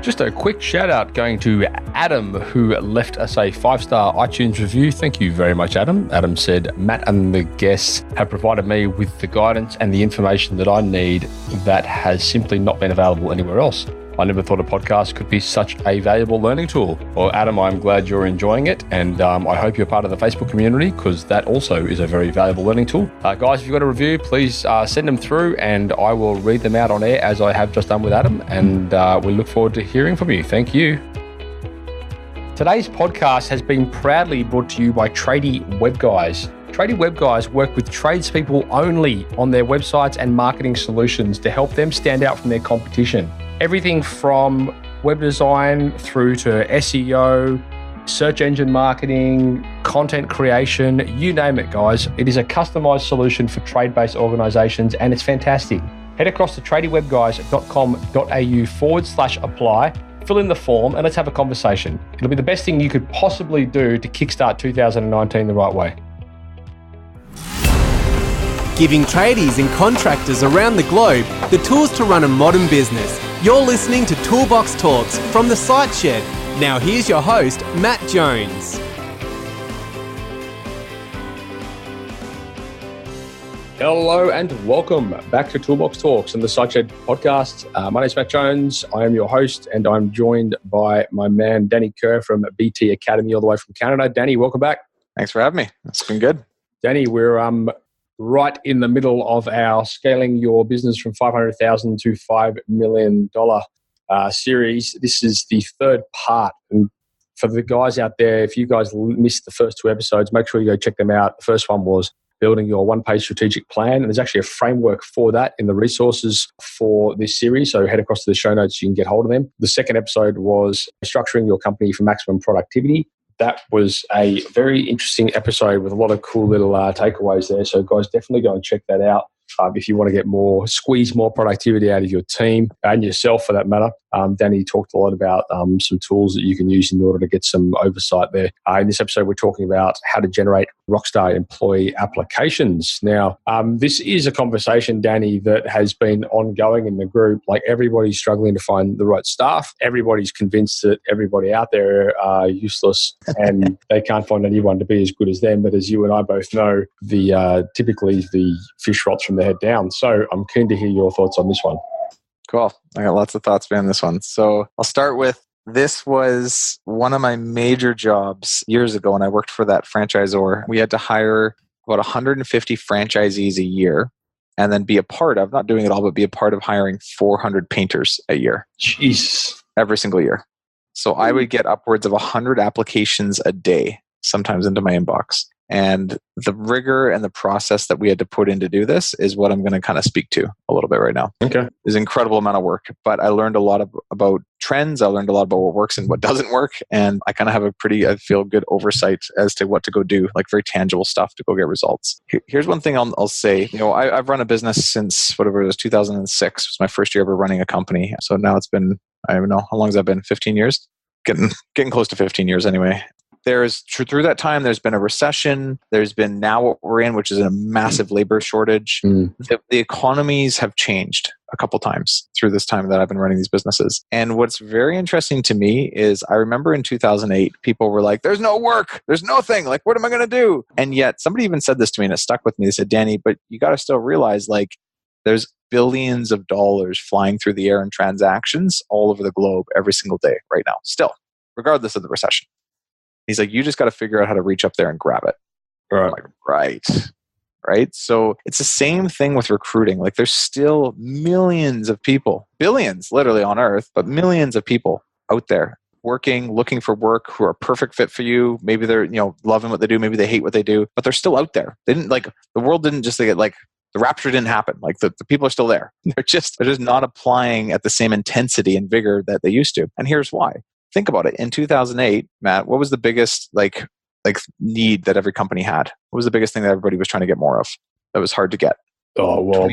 Just a quick shout out going to Adam, who left us a 5-star iTunes review. Thank you very much, Adam. Adam said, Matt and the guests have provided me with the guidance and the information that I need that has simply not been available anywhere else. I never thought a podcast could be such a valuable learning tool. Well, Adam, I'm glad you're enjoying it. And I hope you're part of the Facebook community because that also is a very valuable learning tool. Guys, if you've got a review, please send them through and I will read them out on air as I have just done with Adam. And we look forward to hearing from you. Thank you. Today's podcast has been proudly brought to you by Tradie Web Guys. Tradie Web Guys work with tradespeople only on their websites and marketing solutions to help them stand out from their competition. Everything from web design through to SEO, search engine marketing, content creation, you name it, guys. It is a customized solution for trade-based organizations and it's fantastic. Head across to tradiewebguys.com.au/apply, fill in the form and let's have a conversation. It'll be the best thing you could possibly do to kickstart 2019 the right way. Giving tradies and contractors around the globe the tools to run a modern business. You're listening to Toolbox Talks from the Site Shed. Now here's your host, Matt Jones. Hello and welcome back to Toolbox Talks and the Site Shed podcast. My name is Matt Jones. I am your host and I'm joined by my man, Danny Kerr from BT Academy all the way from Canada. Danny, welcome back. Thanks for having me. It's been good. Danny, we're right in the middle of our scaling your business from $500,000 to $5 million series. This is the third part. And for the guys out there, if you guys missed the first 2 episodes, make sure you go check them out. The first one was building your one-page strategic plan. And there's actually a framework for that in the resources for this series. So head across to the show notes, you can get hold of them. The second episode was structuring your company for maximum productivity. That was a very interesting episode with a lot of cool little takeaways there. So guys, definitely go and check that out if you want to get squeeze more productivity out of your team and yourself for that matter. Danny talked a lot about some tools that you can use in order to get some oversight there. In this episode, we're talking about how to generate Rockstar Employee Applications. Now, this is a conversation, Danny, that has been ongoing in the group. Like everybody's struggling to find the right staff. Everybody's convinced that everybody out there are useless and they can't find anyone to be as good as them. But as you and I both know, typically the fish rots from the head down. So I'm keen to hear your thoughts on this one. Cool. I got lots of thoughts behind this one. So I'll start with, this was one of my major jobs years ago when I worked for that franchisor. We had to hire about 150 franchisees a year and then be a part of, not doing it all, but be a part of hiring 400 painters a year. Jeez. Every single year. So I would get upwards of 100 applications a day, sometimes into my inbox. And the rigor and the process that we had to put in to do this is what I'm going to kind of speak to a little bit right now. Okay. It's an incredible amount of work, but I learned a lot about trends. I learned a lot about what works and what doesn't work. And I kind of have a I feel good oversight as to what to go do, like very tangible stuff to go get results. Here's one thing I'll say. I've run a business since it was 2006. It was my first year ever running a company. So now it's been, I don't know, how long has that been? 15 years? Getting close to 15 years anyway. Through that time, there's been a recession. There's been now what we're in, which is a massive labor shortage. The economies have changed a couple times through this time that I've been running these businesses. And what's very interesting to me is I remember in 2008, people were like, there's no work. There's nothing. Like, what am I going to do? And yet somebody even said this to me and it stuck with me. They said, Danny, but you got to still realize like there's billions of dollars flying through the air in transactions all over the globe every single day right now, still, regardless of the recession. He's like, you just got to figure out how to reach up there and grab it. Right. I'm like, right. So it's the same thing with recruiting. Like there's still millions of people, billions literally on earth, but millions of people out there working, looking for work who are a perfect fit for you. Maybe they're, loving what they do. Maybe they hate what they do, but they're still out there. They didn't the world didn't just get the rapture didn't happen. Like the people are still there. They're just not applying at the same intensity and vigor that they used to. And here's why. Think about it. In 2008, Matt, what was the biggest need that every company had? What was the biggest thing that everybody was trying to get more of that was hard to get? Oh, well,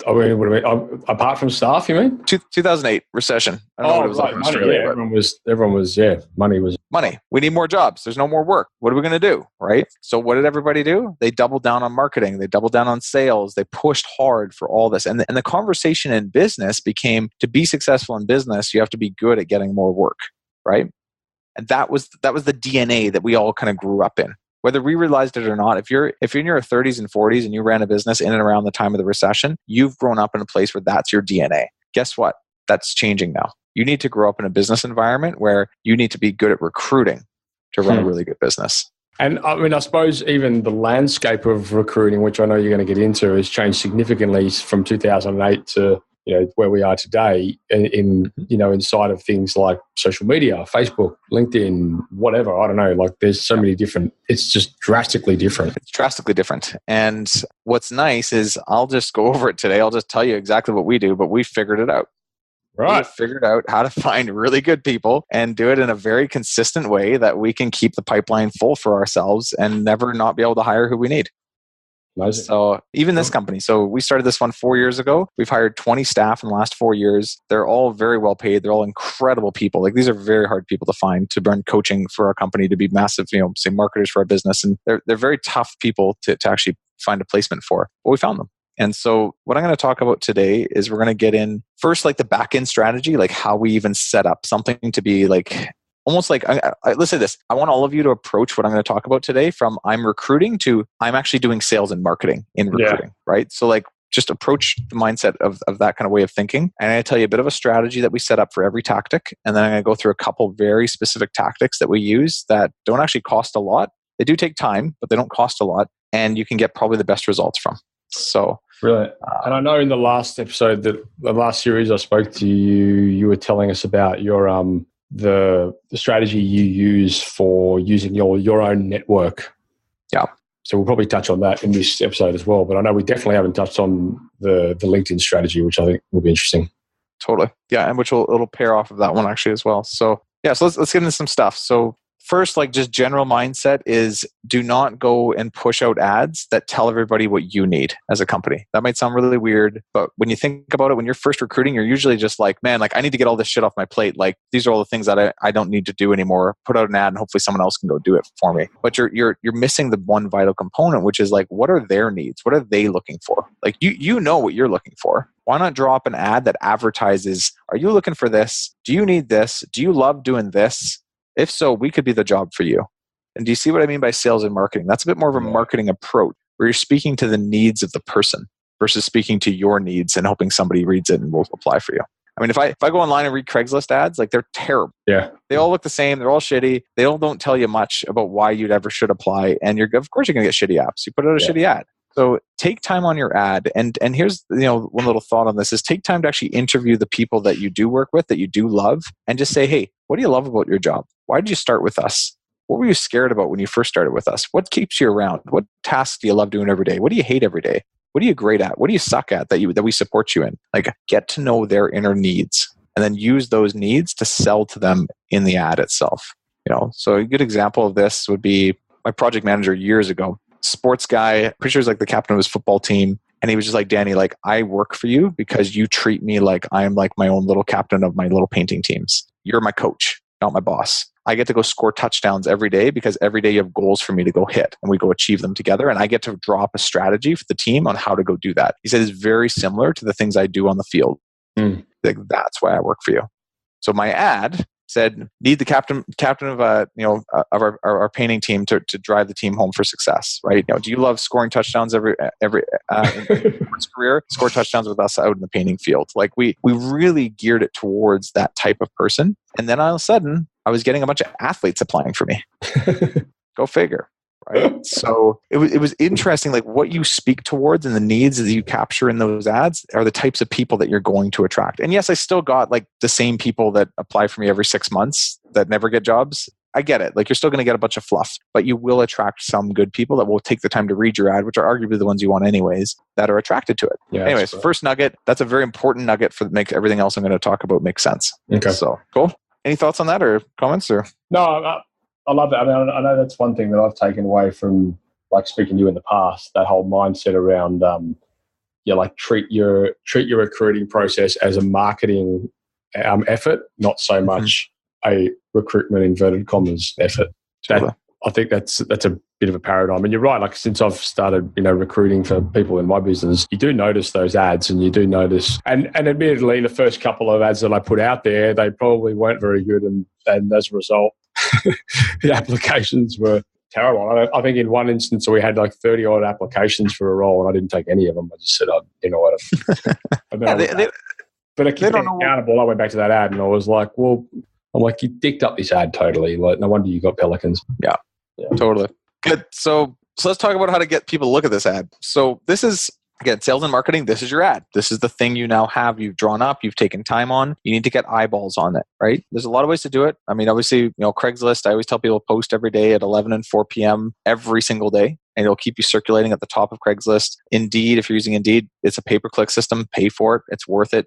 I mean, what do I mean? Apart from staff, you mean? 2008 recession. I don't know what it was like in money, Australia. yeah. But Everyone was, yeah, money was. money. We need more jobs. There's no more work. What are we going to do? Right? So what did everybody do? They doubled down on marketing. They doubled down on sales. They pushed hard for all this. And the conversation in business became, to be successful in business, you have to be good at getting more work. Right? And that was the DNA that we all kind of grew up in. Whether we realized it or not, if you're in your 30s and 40s and you ran a business in and around the time of the recession, you've grown up in a place where that's your DNA. Guess what? That's changing now. You need to grow up in a business environment where you need to be good at recruiting to run a really good business. And I mean, I suppose even the landscape of recruiting, which I know you're going to get into, has changed significantly from 2008 to where we are today inside of things like social media, Facebook, LinkedIn, whatever. I don't know. Like there's so many different, it's just drastically different. It's drastically different. And what's nice is I'll just go over it today. I'll just tell you exactly what we do, but we figured it out. Right. We figured out how to find really good people and do it in a very consistent way that we can keep the pipeline full for ourselves and never not be able to hire who we need. Amazing. So even this company, so we started this one 4 years ago. We've hired 20 staff in the last 4 years. They're all very well paid. They're all incredible people. Like these are very hard people to find to run coaching for our company, to be massive, say marketers for our business. And they're very tough people to actually find a placement for. But we found them. And so what I'm going to talk about today is we're going to get in first, like the back end strategy, like how we even set up something to be like, almost like, let's say this. I want all of you to approach what I'm going to talk about today from I'm recruiting to I'm actually doing sales and marketing in recruiting, right? So like just approach the mindset of that kind of way of thinking. And I'm going to tell you a bit of a strategy that we set up for every tactic. And then I'm going to go through a couple very specific tactics that we use that don't actually cost a lot. They do take time, but they don't cost a lot. And you can get probably the best results from. So Brilliant. And I know in the last episode, the last series I spoke to you, you were telling us about your the strategy you use for using your own network. Yeah. So we'll probably touch on that in this episode as well. But I know we definitely haven't touched on the LinkedIn strategy, which I think will be interesting. Totally. Yeah, and which it'll pair off of that one actually as well. So yeah, so let's get into some stuff. So first, like just general mindset is do not go and push out ads that tell everybody what you need as a company. That might sound really weird, but when you think about it, when you're first recruiting, you're usually just like, man, like I need to get all this shit off my plate. Like these are all the things that I don't need to do anymore. Put out an ad and hopefully someone else can go do it for me. But you're missing the one vital component, which is like, what are their needs? What are they looking for? Like you know what you're looking for. Why not drop an ad that advertises, are you looking for this? Do you need this? Do you love doing this? If so, we could be the job for you. And do you see what I mean by sales and marketing? That's a bit more of a marketing approach where you're speaking to the needs of the person versus speaking to your needs and hoping somebody reads it and will apply for you. I mean, if I go online and read Craigslist ads, like they're terrible. Yeah. They all look the same. They're all shitty. They all don't tell you much about why you'd ever should apply. And of course you're going to get shitty apps. You put out a shitty ad. So take time on your ad. And here's one little thought on this is take time to actually interview the people that you do work with, that you do love, and just say, hey, what do you love about your job? Why did you start with us? What were you scared about when you first started with us? What keeps you around? What tasks do you love doing every day? What do you hate every day? What are you great at? What do you suck at that we support you in? Like get to know their inner needs and then use those needs to sell to them in the ad itself. So a good example of this would be my project manager years ago. Sports guy, pretty sure he's like the captain of his football team. And he was just like, Danny, like I work for you because you treat me like I'm like my own little captain of my little painting teams. You're my coach, not my boss. I get to go score touchdowns every day because every day you have goals for me to go hit and we go achieve them together. And I get to draw up a strategy for the team on how to go do that. He said it's very similar to the things I do on the field. Like, that's why I work for you. So my ad said, need the captain of our painting team to drive the team home for success, right? Do you love scoring touchdowns every in your career? Score touchdowns with us out in the painting field. Like we really geared it towards that type of person. And then all of a sudden, I was getting a bunch of athletes applying for me. Go figure. Right. So it was interesting, like what you speak towards and the needs that you capture in those ads are the types of people that you're going to attract. And yes, I still got like the same people that apply for me every 6 months that never get jobs. I get it. Like you're still going to get a bunch of fluff, but you will attract some good people that will take the time to read your ad, which are arguably the ones you want anyways, that are attracted to it. Yeah, anyways, first nugget, that's a very important nugget for make everything else I'm going to talk about make sense. Okay. So cool. Any thoughts on that or comments or? No, I love that. I mean, I know that's one thing that I've taken away from like speaking to you in the past, that whole mindset around like treat your recruiting process as a marketing effort, not so much a recruitment inverted commas effort. Totally. I think that's a bit of a paradigm. And you're right. Like since I've started, recruiting for people in my business, you do notice those ads, and you do notice. And admittedly, the first couple of ads that I put out there, they probably weren't very good, and as a result, the applications were terrible. I think in one instance we had like 30 odd applications for a role, and I didn't take any of them. I just said, you know what? But I keep being accountable. I went back to that ad, and I was like, well, you dicked up this ad totally. Like, no wonder you got pelicans. Yeah. Totally. Good. So let's talk about how to get people to look at this ad. So this is, again, sales and marketing. This is your ad. This is the thing you now have. You've drawn up. You've taken time on. You need to get eyeballs on it, right? There's a lot of ways to do it. I mean, obviously, Craigslist, I always tell people post every day at 11 and 4 p.m. every single day, and it'll keep you circulating at the top of Craigslist. Indeed, if you're using Indeed, it's a pay-per-click system. Pay for it. It's worth it.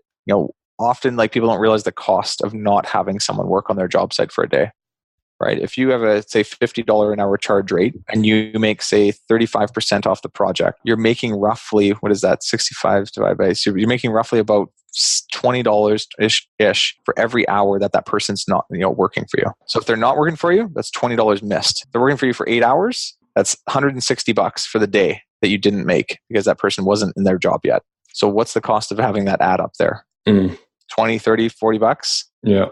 Often people don't realize the cost of not having someone work on their job site for a day. Right? If you have a, say, $50 an hour charge rate and you make, say, 35% off the project, you're making roughly, what is that, 65 divided by, so you're making roughly about $20-ish for every hour that person's not working for you. So if they're not working for you, that's $20 missed. If they're working for you for 8 hours, that's $160 for the day that you didn't make because that person wasn't in their job yet. So what's the cost of having that ad up there? 20, 30, $40? Yeah.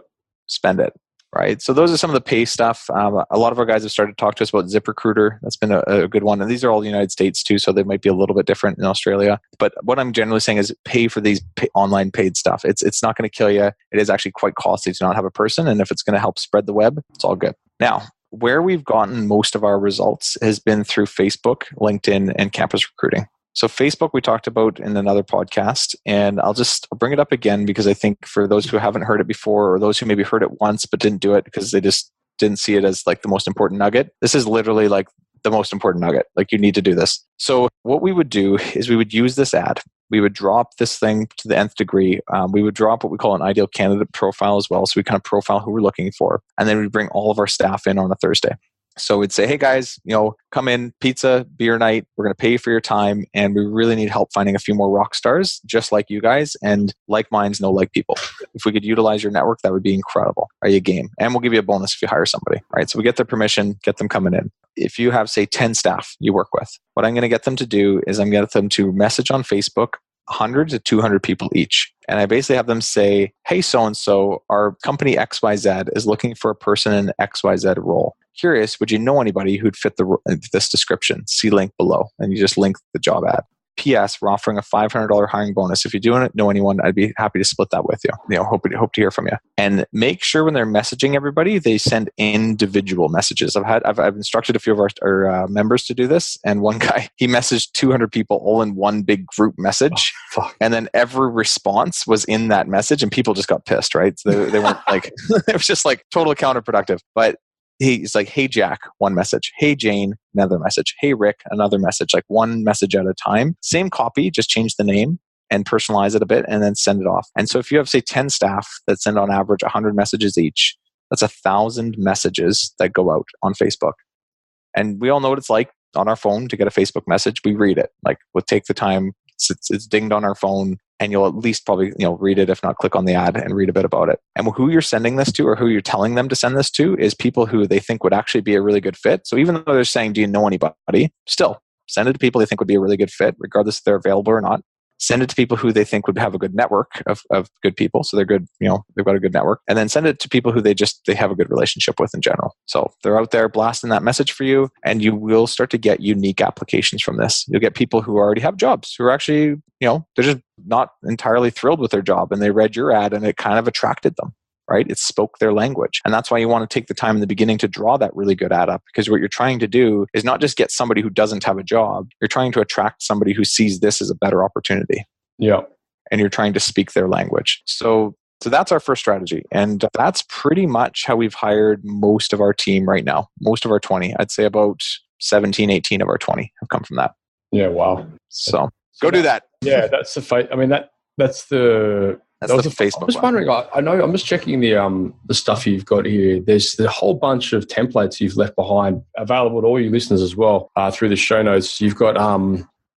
Spend it. Right. So those are some of the pay stuff. A lot of our guys have started to talk to us about ZipRecruiter. That's been a good one. And these are all the United States too, so they might be a little bit different in Australia. But what I'm generally saying is pay for these online paid stuff. It's not going to kill you. It is actually quite costly to not have a person. And if it's going to help spread the web, it's all good. Now, where we've gotten most of our results has been through Facebook, LinkedIn, and campus recruiting. So Facebook, we talked about in another podcast, and I'll bring it up again because I think for those who haven't heard it before, or those who maybe heard it once but didn't do it because they just didn't see it as like the most important nugget, this is literally like the most important nugget. Like, you need to do this. So what we would do is we would use this ad. We would drop this thing to the nth degree. We would drop what we call an ideal candidate profile as well. So we kind of profile who we're looking for. And then we bring all of our staff in on a Thursday. So we'd say, hey guys, come in, pizza, beer night. We're going to pay you for your time. And we really need help finding a few more rock stars, just like you guys. And like minds know like people. If we could utilize your network, that would be incredible. Are you game? And we'll give you a bonus if you hire somebody. Right? So we get their permission, get them coming in. If you have, say, 10 staff you work with, what I'm going to get them to do is I'm going to get them to message on Facebook 100 to 200 people each. And I basically have them say, hey, so-and-so, our company XYZ is looking for a person in XYZ role. Curious, would you know anybody who'd fit this description? See link below. And you just link the job ad. P.S. We're offering a $500 hiring bonus. If you do know anyone, I'd be happy to split that with you. Hope to hear from you. And make sure when they're messaging everybody, they send individual messages. I've instructed a few of our members to do this. And one guy, he messaged 200 people all in one big group message. And then every response was in that message, and people just got pissed, right? So they weren't like, it was just like totally counterproductive. But he's like, hey, Jack, one message. Hey, Jane, another message. Hey, Rick, another message. Like one message at a time. Same copy, just change the name and personalize it a bit and then send it off. And so if you have, say, 10 staff that send on average 100 messages each, that's 1,000 messages that go out on Facebook. And we all know what it's like on our phone to get a Facebook message. We read it. Like, we'll take the time. It's dinged on our phone. And you'll at least probably read it, if not click on the ad and read a bit about it. And who you're sending this to, or who you're telling them to send this to, is people who they think would actually be a really good fit. So even though they're saying, do you know anybody? Still, send it to people they think would be a really good fit, regardless if they're available or not. Send it to people who they think would have a good network of good people. So they're good, they've got a good network. And then send it to people who they have a good relationship with in general. So they're out there blasting that message for you, and you will start to get unique applications from this. You'll get people who already have jobs, who are actually, they're just not entirely thrilled with their job, and they read your ad and it kind of attracted them. Right? It spoke their language. And that's why you want to take the time in the beginning to draw that really good ad up, because what you're trying to do is not just get somebody who doesn't have a job. You're trying to attract somebody who sees this as a better opportunity. Yeah. And you're trying to speak their language. So that's our first strategy. And that's pretty much how we've hired most of our team right now. Most of our 20. I'd say about 17, 18 of our 20 have come from that. Yeah, wow. So go do that. Yeah, that's the I mean, that's the Facebook. I'm just wondering. I know. I'm just checking the stuff you've got here. There's a whole bunch of templates you've left behind, available to all your listeners as well through the show notes. You've got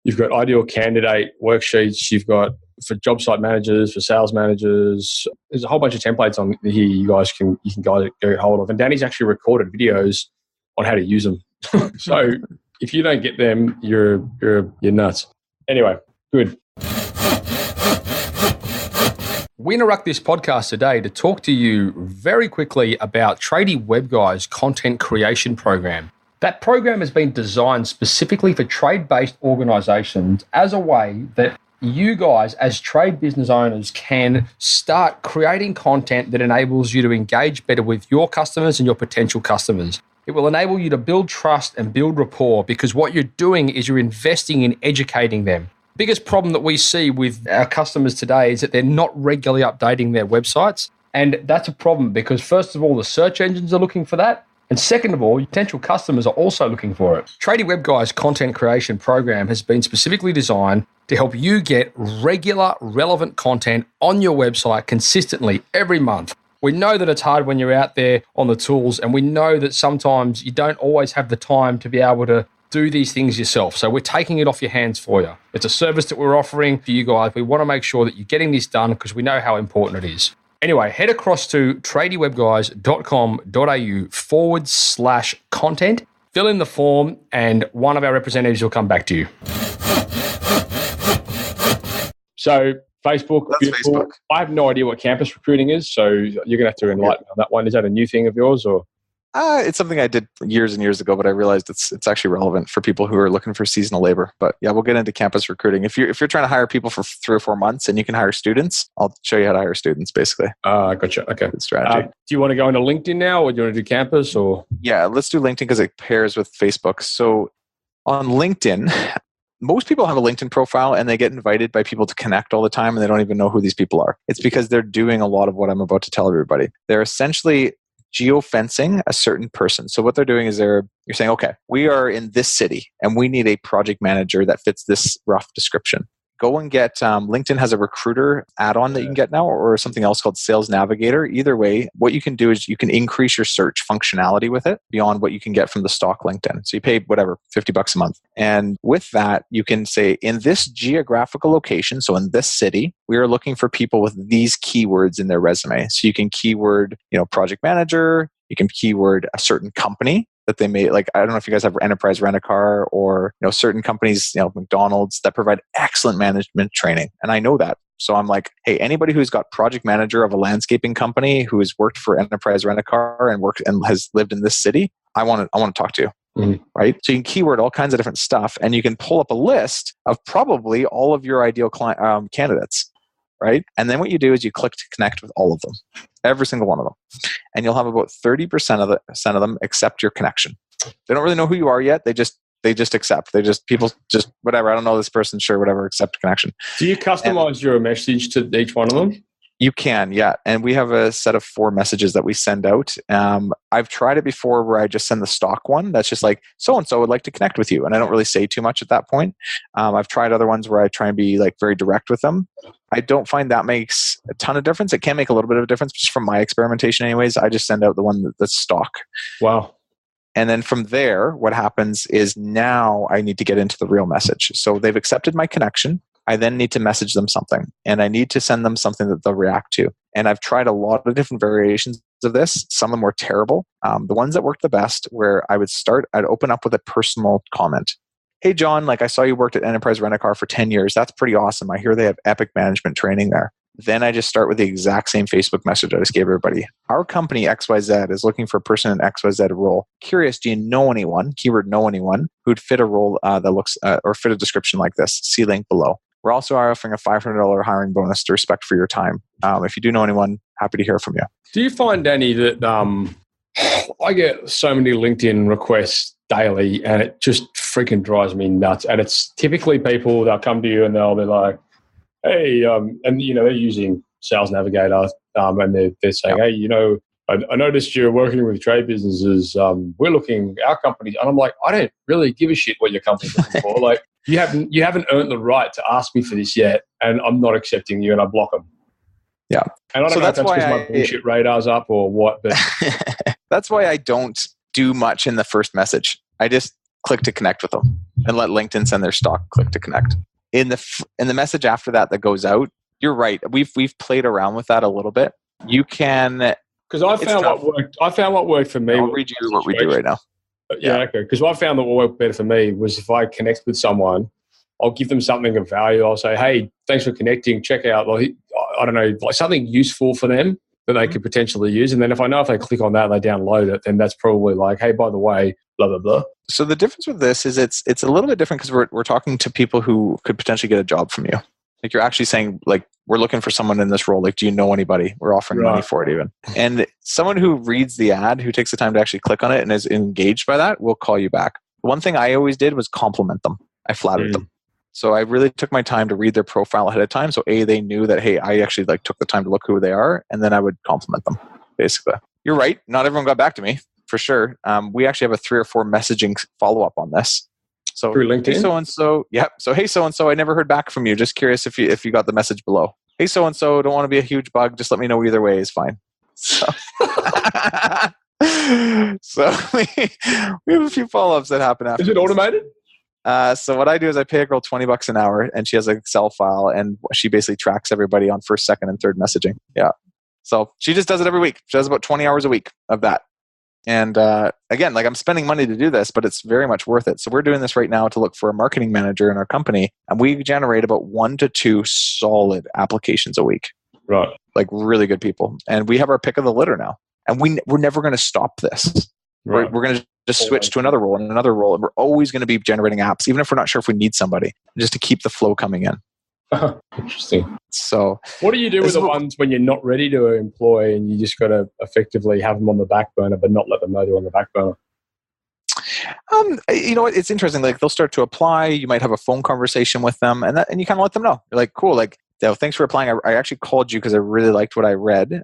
You've got ideal candidate worksheets. You've got for job site managers, for sales managers. There's a whole bunch of templates on here you can go get hold of. And Danny's actually recorded videos on how to use them. So if you don't get them, you're nuts. Anyway, good. We interrupt this podcast today to talk to you very quickly about Tradie Web Guys content creation program. That program has been designed specifically for trade-based organizations as a way that you guys as trade business owners can start creating content that enables you to engage better with your customers and your potential customers. It will enable you to build trust and build rapport because what you're doing is you're investing in educating them. Biggest problem that we see with our customers today is that they're not regularly updating their websites. And that's a problem because first of all, the search engines are looking for that. And second of all, potential customers are also looking for it. Tradie Web Guys content creation program has been specifically designed to help you get regular, relevant content on your website consistently every month. We know that it's hard when you're out there on the tools, and we know that sometimes you don't always have the time to be able to do these things yourself. So we're taking it off your hands for you. It's a service that we're offering for you guys. We want to make sure that you're getting this done because we know how important it is. Anyway, head across to tradiewebguys.com.au/content, fill in the form, and one of our representatives will come back to you. So Facebook, That's beautiful. Facebook. I have no idea what campus recruiting is, so you're going to have to enlighten me on that one. Is that a new thing of yours, or? It's something I did years and years ago, but I realized it's actually relevant for people who are looking for seasonal labor. But yeah, we'll get into campus recruiting. If you're trying to hire people for 3 or 4 months and you can hire students, I'll show you how to hire students, basically. Gotcha. Okay. Good strategy. Do you want to go into LinkedIn now, or do you want to do campus, or? Yeah, let's do LinkedIn because it pairs with Facebook. So on LinkedIn, most people have a LinkedIn profile and they get invited by people to connect all the time and they don't even know who these people are. It's because they're doing a lot of what I'm about to tell everybody. They're essentially geofencing a certain person. So what they're doing is you're saying, okay, we are in this city and we need a project manager that fits this rough description. Go and get, LinkedIn has a recruiter add-on that you can get now, or something else called Sales Navigator. Either way, what you can do is you can increase your search functionality with it beyond what you can get from the stock LinkedIn. So you pay whatever, $50 a month. And with that, you can say in this geographical location, so in this city, we are looking for people with these keywords in their resume. So you can keyword, project manager, you can keyword a certain company that they may, like, I don't know if you guys have enterprise rent-a-car or, certain companies, McDonald's, that provide excellent management training. And I know that. So I'm like, hey, anybody who's got project manager of a landscaping company who has worked for enterprise rent-a-car and has lived in this city, I want to talk to you. Mm-hmm. Right? So you can keyword all kinds of different stuff and you can pull up a list of probably all of your ideal candidates. Right? And then what you do is you click to connect with all of them, every single one of them. And you'll have about 30% of them accept your connection. They don't really know who you are yet. They just accept. People just whatever. I don't know this person. Sure, whatever. Accept connection. Do you customize your message to each one of them? You can, yeah. And we have a set of 4 messages that we send out. I've tried it before where I just send the stock one. That's just like, so-and-so would like to connect with you. And I don't really say too much at that point. I've tried other ones where I try and be like very direct with them. I don't find that makes a ton of difference. It can make a little bit of a difference, just from my experimentation anyways. I just send out the one that's stock. Wow. And then from there, what happens is now I need to get into the real message. So they've accepted my connection. I then need to message them something, and I need to send them something that they'll react to. And I've tried a lot of different variations of this. Some of them were terrible. The ones that worked the best, where I'd open up with a personal comment. Hey, John, I saw you worked at Enterprise Rent-A-Car for 10 years. That's pretty awesome. I hear they have epic management training there. Then I just start with the exact same Facebook message I just gave everybody. Our company XYZ is looking for a person in XYZ role. Curious, do you know anyone, keyword know anyone, who'd fit a role that looks, or fit a description like this? See link below. We're also offering a $500 hiring bonus to respect for your time. If you do know anyone, happy to hear from you. Do you find, Danny, that I get so many LinkedIn requests daily and it just freaking drives me nuts? And it's typically people, they'll come to you and they'll be like, hey, and they're using Sales Navigator and they're saying, hey, I noticed you're working with trade businesses. We're looking, our company, and I'm like, I don't really give a shit what your company's looking for. Like, you haven't earned the right to ask me for this yet, and I'm not accepting you, and I block them. Yeah. And I don't know if that's because my bullshit radar's up or what, but that's why I don't do much in the first message. I just click to connect with them. and let LinkedIn send their stock click to connect. In the message after that goes out, you're right. We've played around with that a little bit. You can, because I found what worked. I found what worked for me. I'll read you what we do right now. Yeah, okay. Because I found that what worked better for me was if I connect with someone, I'll give them something of value. I'll say, "Hey, thanks for connecting. Check out, like, I don't know, like something useful for them that they could potentially use." And then if I know if they click on that and they download it, then that's probably like, "Hey, by the way, blah blah blah." So the difference with this is it's a little bit different because we're talking to people who could potentially get a job from you. Like you're actually saying, like, we're looking for someone in this role. Like, do you know anybody? We're offering money for it even. And someone who reads the ad, who takes the time to actually click on it and is engaged by that, will call you back. One thing I always did was compliment them. I flattered them. So I really took my time to read their profile ahead of time. So they knew that, hey, I actually like took the time to look who they are. And then I would compliment them, basically. You're right. Not everyone got back to me, for sure. We actually have a 3 or 4 messaging follow-up on this. So through LinkedIn? Hey, so-and-so. Yep. So, hey, so-and-so, I never heard back from you. Just curious if you got the message below. Hey, so-and-so, don't want to be a huge bug. Just let me know either way is fine. So, so we have a few follow-ups that happen after. Is it automated? So what I do is I pay a girl $20 an hour, and she has an Excel file, and she basically tracks everybody on first, second, and third messaging. Yeah. So she just does it every week. She does about 20 hours a week of that. And again, like I'm spending money to do this, but it's very much worth it. So we're doing this right now to look for a marketing manager in our company, and we generate about 1 to 2 solid applications a week. Right. Like really good people. And we have our pick of the litter now. And we're never going to stop this. Right. We're going to just switch to another role and another role. And we're always going to be generating apps, even if we're not sure if we need somebody, just to keep the flow coming in. Interesting. So what do you do with the ones when you're not ready to employ and you just got to effectively have them on the back burner, but not let them know they're on the back burner? You know what? It's interesting. Like they'll start to apply. You might have a phone conversation with them, and you kind of let them know. You're like, cool. Like, thanks for applying. I actually called you because I really liked what I read.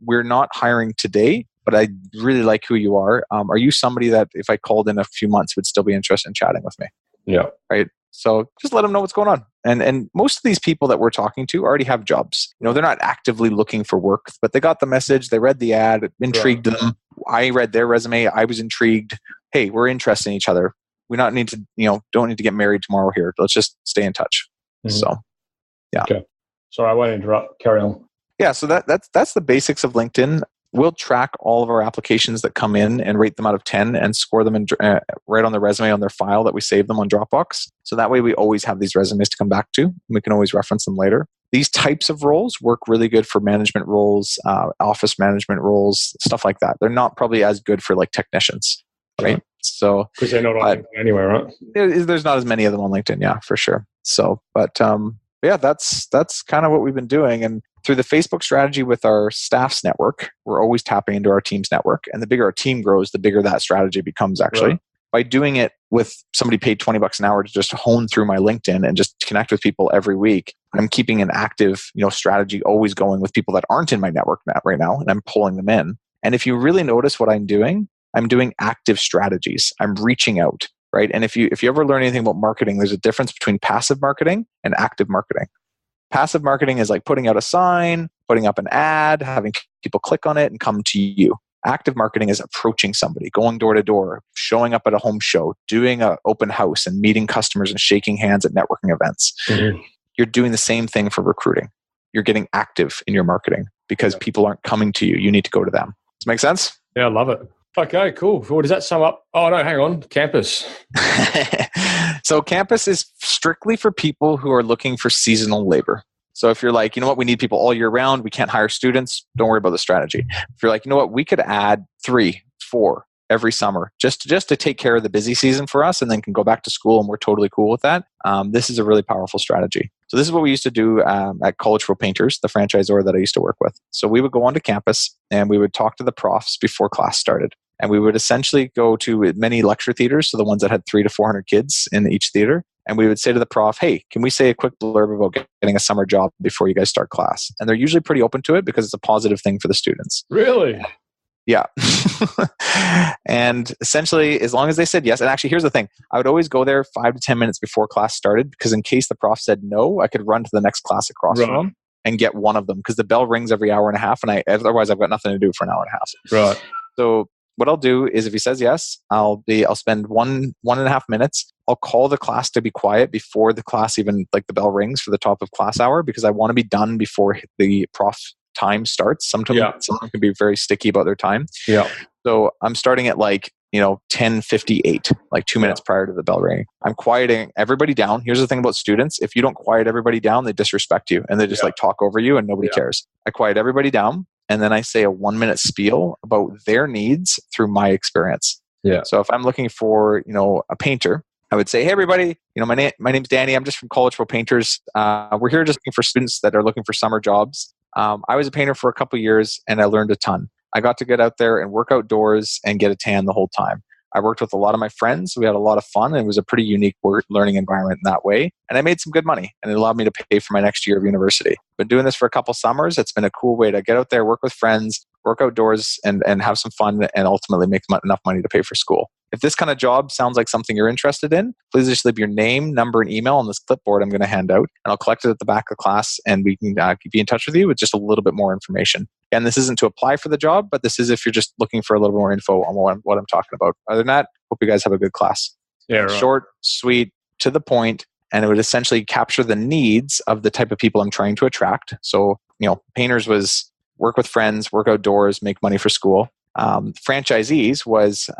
We're not hiring today, but I really like who you are. Are you somebody that if I called in a few months would still be interested in chatting with me? Yeah. Right. So just let them know what's going on. And most of these people that we're talking to already have jobs. You know, they're not actively looking for work, but they got the message. They read the ad, it intrigued them. I read their resume. I was intrigued. Hey, we're interested in each other. We don't need to get married tomorrow here. Let's just stay in touch. Mm-hmm. So, yeah. Okay. Sorry, I won't interrupt. Carry on. Yeah. So that's the basics of LinkedIn. We'll track all of our applications that come in and rate them out of 10 and score them right on the resume on their file that we save them on Dropbox. So that way we always have these resumes to come back to. We can always reference them later. These types of roles work really good for management roles, office management roles, stuff like that. They're not probably as good for like technicians, right? So because they're not on LinkedIn anyway, right? There's not as many of them on LinkedIn, yeah, for sure. So, but yeah, that's kind of what we've been doing. And through the Facebook strategy with our staff's network, we're always tapping into our team's network. And the bigger our team grows, the bigger that strategy becomes actually. Right. By doing it with somebody paid $20 an hour to just hone through my LinkedIn and just connect with people every week, I'm keeping an active, strategy always going with people that aren't in my network right now, and I'm pulling them in. And if you really notice what I'm doing active strategies. I'm reaching out, right? And if you ever learn anything about marketing, there's a difference between passive marketing and active marketing. Passive marketing is like putting out a sign, putting up an ad, having people click on it and come to you. Active marketing is approaching somebody, going door to door, showing up at a home show, doing an open house and meeting customers and shaking hands at networking events. Mm-hmm. You're doing the same thing for recruiting. You're getting active in your marketing because people aren't coming to you. You need to go to them. Does that make sense? Yeah, I love it. Okay, cool. Well, does that sum up? Oh, no, hang on. Campus. So campus is strictly for people who are looking for seasonal labor. So if you're like, you know what, we need people all year round. We can't hire students. Don't worry about the strategy. If you're like, you know what, we could add 3, 4 every summer just to take care of the busy season for us and then can go back to school and we're totally cool with that. This is a really powerful strategy. So this is what we used to do at College Pro Painters, the franchisor that I used to work with. So we would go onto campus and we would talk to the profs before class started. And we would essentially go to many lecture theaters, so the ones that had 300 to 400 kids in each theater. And we would say to the prof, hey, can we say a quick blurb about getting a summer job before you guys start class? And they're usually pretty open to it because it's a positive thing for the students. Really? Yeah. And essentially, as long as they said yes, and actually, here's the thing. I would always go there 5 to 10 minutes before class started because in case the prof said no, I could run to the next class across from them and get one of them because the bell rings every hour and a half and otherwise I've got nothing to do for an hour and a half. Right. So what I'll do is if he says yes, I'll spend 1.5 minutes. I'll call the class to be quiet before the class even, like the bell rings for the top of class hour, because I want to be done before the prof time starts. Sometimes someone can be very sticky about their time. Yeah. So I'm starting at 10:58, like 2 minutes prior to the bell ringing. I'm quieting everybody down. Here's the thing about students. If you don't quiet everybody down, they disrespect you and they just talk over you and nobody cares. I quiet everybody down. And then I say a 1-minute spiel about their needs through my experience. Yeah. So if I'm looking for, a painter, I would say, hey, everybody, my name's Danny. I'm just from College Pro Painters. We're here just looking for students that are looking for summer jobs. I was a painter for a couple of years and I learned a ton. I got to get out there and work outdoors and get a tan the whole time. I worked with a lot of my friends. We had a lot of fun. And it was a pretty unique learning environment in that way. And I made some good money and it allowed me to pay for my next year of university. Been doing this for a couple summers. It's been a cool way to get out there, work with friends, work outdoors and have some fun and ultimately make enough money to pay for school. If this kind of job sounds like something you're interested in, please just leave your name, number, and email on this clipboard I'm going to hand out. And I'll collect it at the back of class and we can be in touch with you with just a little bit more information. And this isn't to apply for the job, but this is if you're just looking for a little more info on what I'm talking about. Other than that, hope you guys have a good class. Yeah, right. Short, sweet, to the point, and it would essentially capture the needs of the type of people I'm trying to attract. So, painters was work with friends, work outdoors, make money for school. Franchisees was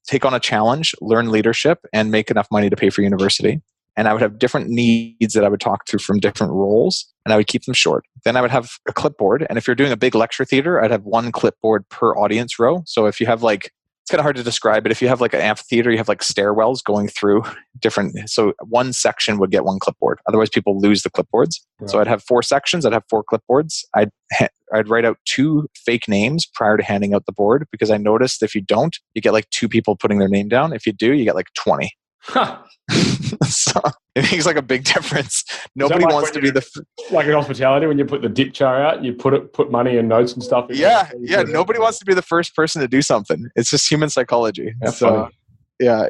take on a challenge, learn leadership, and make enough money to pay for university. And I would have different needs that I would talk through from different roles, and I would keep them short. Then I would have a clipboard. And if you're doing a big lecture theater, I'd have one clipboard per audience row. So if you have it's kind of hard to describe, but if you have an amphitheater, you have stairwells going through different, so one section would get one clipboard. Otherwise people lose the clipboards. Right. So I'd have 4 sections. I'd have 4 clipboards. I'd write out 2 fake names prior to handing out the board, because I noticed if you don't, you get 2 people putting their name down. If you do, you get 20. Huh. So it makes a big difference. Nobody wants to be like in hospitality when you put the dip jar out, you put money and notes and stuff. Yeah. Nobody wants to be the first person to do something. It's just human psychology. That's funny. Yeah,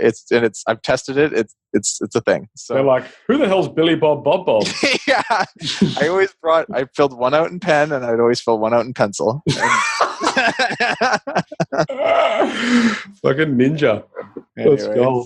I've tested it. It's a thing. So they're like, who the hell's Billy Bob Bob? Yeah, I filled one out in pen and I'd always fill one out in pencil. Fucking ninja. Anyway, let's go.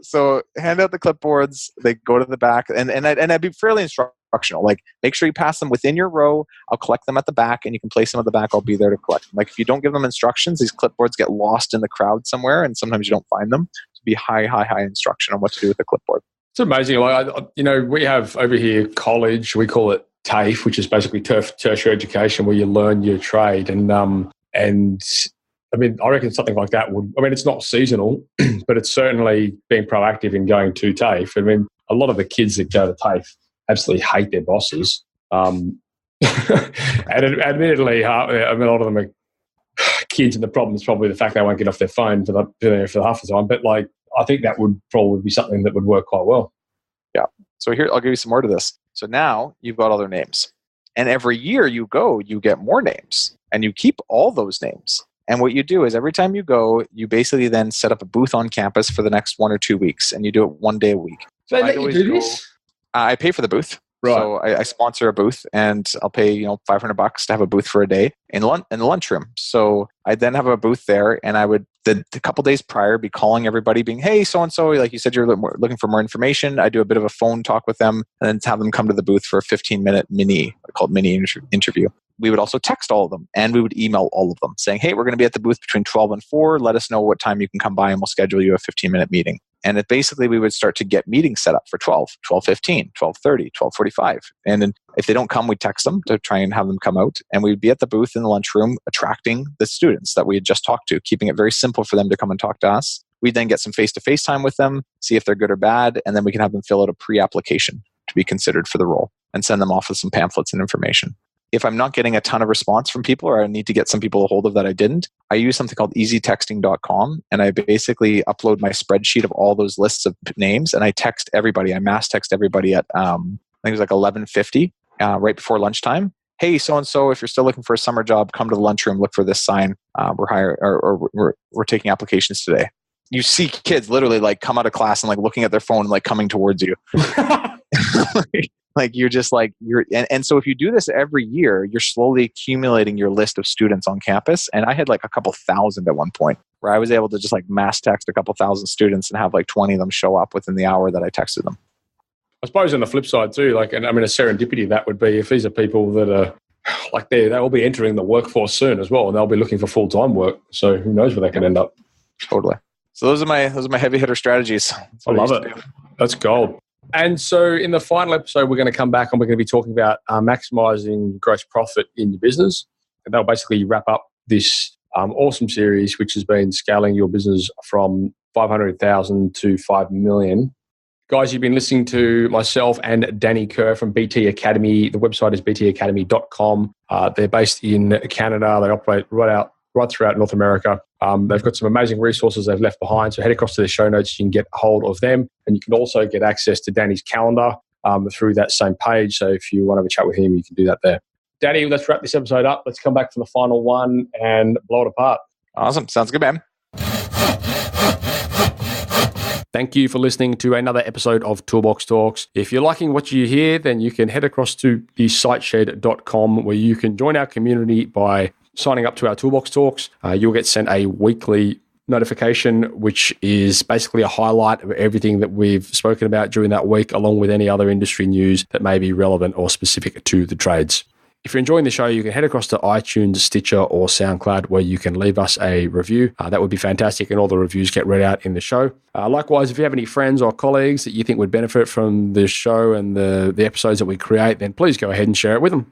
So hand out the clipboards. They go to the back, and I'd be fairly instructional. Make sure you pass them within your row. I'll collect them at the back, and you can place them at the back. I'll be there to collect them. If you don't give them instructions, these clipboards get lost in the crowd somewhere, and sometimes you don't find them. To be high instruction on what to do with the clipboard. It's amazing. We have over here college. We call it TAFE, which is basically tertiary education, where you learn your trade, and I reckon something like that it's not seasonal, but it's certainly being proactive in going to TAFE. A lot of the kids that go to TAFE absolutely hate their bosses. And admittedly, a lot of them are kids, and the problem is probably the fact they won't get off their phone for half the time. But I think that would probably be something that would work quite well. Yeah. So here, I'll give you some more to this. So now you've got all their names. And every year you go, you get more names. And you keep all those names. And what you do is every time you go, you basically then set up a booth on campus for the next 1 or 2 weeks. And you do it 1 day a week. So they let you do this? I pay for the booth. Right. So I sponsor a booth, and I'll pay $500 to have a booth for a day in the lunchroom. So I then have a booth there, and I would the couple days prior be calling everybody, being, hey, so and so, like you said, you're looking for more information. I do a bit of a phone talk with them, and then have them come to the booth for a 15-minute mini interview. We would also text all of them, and we would email all of them saying, hey, we're going to be at the booth between 12 and 4. Let us know what time you can come by, and we'll schedule you a 15-minute meeting. And basically we would start to get meetings set up for 12, 12:15, 12:30, 12:45. And then if they don't come, we text them to try and have them come out. And we'd be at the booth in the lunchroom attracting the students that we had just talked to, keeping it very simple for them to come and talk to us. We'd then get some face-to-face time with them, see if they're good or bad, and then we can have them fill out a pre-application to be considered for the role and send them off with some pamphlets and information. If I'm not getting a ton of response from people, or I need to get some people a hold of that I didn't, I use something called easytexting.com, and I basically upload my spreadsheet of all those lists of names, and I text everybody. I mass text everybody at I think it was 11:50 right before lunchtime. Hey, so and so, if you're still looking for a summer job, come to the lunchroom. Look for this sign. We're taking applications today. You see kids literally come out of class and looking at their phone and coming towards you. Like you're just like, and so if you do this every year, you're slowly accumulating your list of students on campus. And I had like a couple thousand at one point where I was able to just like mass text a couple thousand students and have like 20 of them show up within the hour that I texted them. I suppose on the flip side too, like, and I mean, a serendipity that would be if these are people that are like they'll be entering the workforce soon as well, and they'll be looking for full-time work. So who knows where they can end up? Totally. So those are my heavy hitter strategies. I love it. That's gold. And so in the final episode, we're going to come back and we're going to be talking about maximizing gross profit in your business. And that'll basically wrap up this awesome series, which has been scaling your business from 500,000 to 5 million. Guys, you've been listening to myself and Danny Kerr from BT Academy. The website is btacademy.com. They're based in Canada. They operate right throughout North America. They've got some amazing resources they've left behind. So head across to the show notes. You can get a hold of them. And you can also get access to Danny's calendar through that same page. So if you want to have a chat with him, you can do that there. Danny, let's wrap this episode up. Let's come back for the final one and blow it apart. Awesome. Sounds good, man. Thank you for listening to another episode of Toolbox Talks. If you're liking what you hear, then you can head across to the siteshed.com where you can join our community by signing up to our Toolbox Talks. You'll get sent a weekly notification, which is basically a highlight of everything that we've spoken about during that week, along with any other industry news that may be relevant or specific to the trades. If you're enjoying the show, you can head across to iTunes, Stitcher, or SoundCloud, where you can leave us a review. That would be fantastic, and all the reviews get read out in the show. Likewise, if you have any friends or colleagues that you think would benefit from this show and the episodes that we create, then please go ahead and share it with them.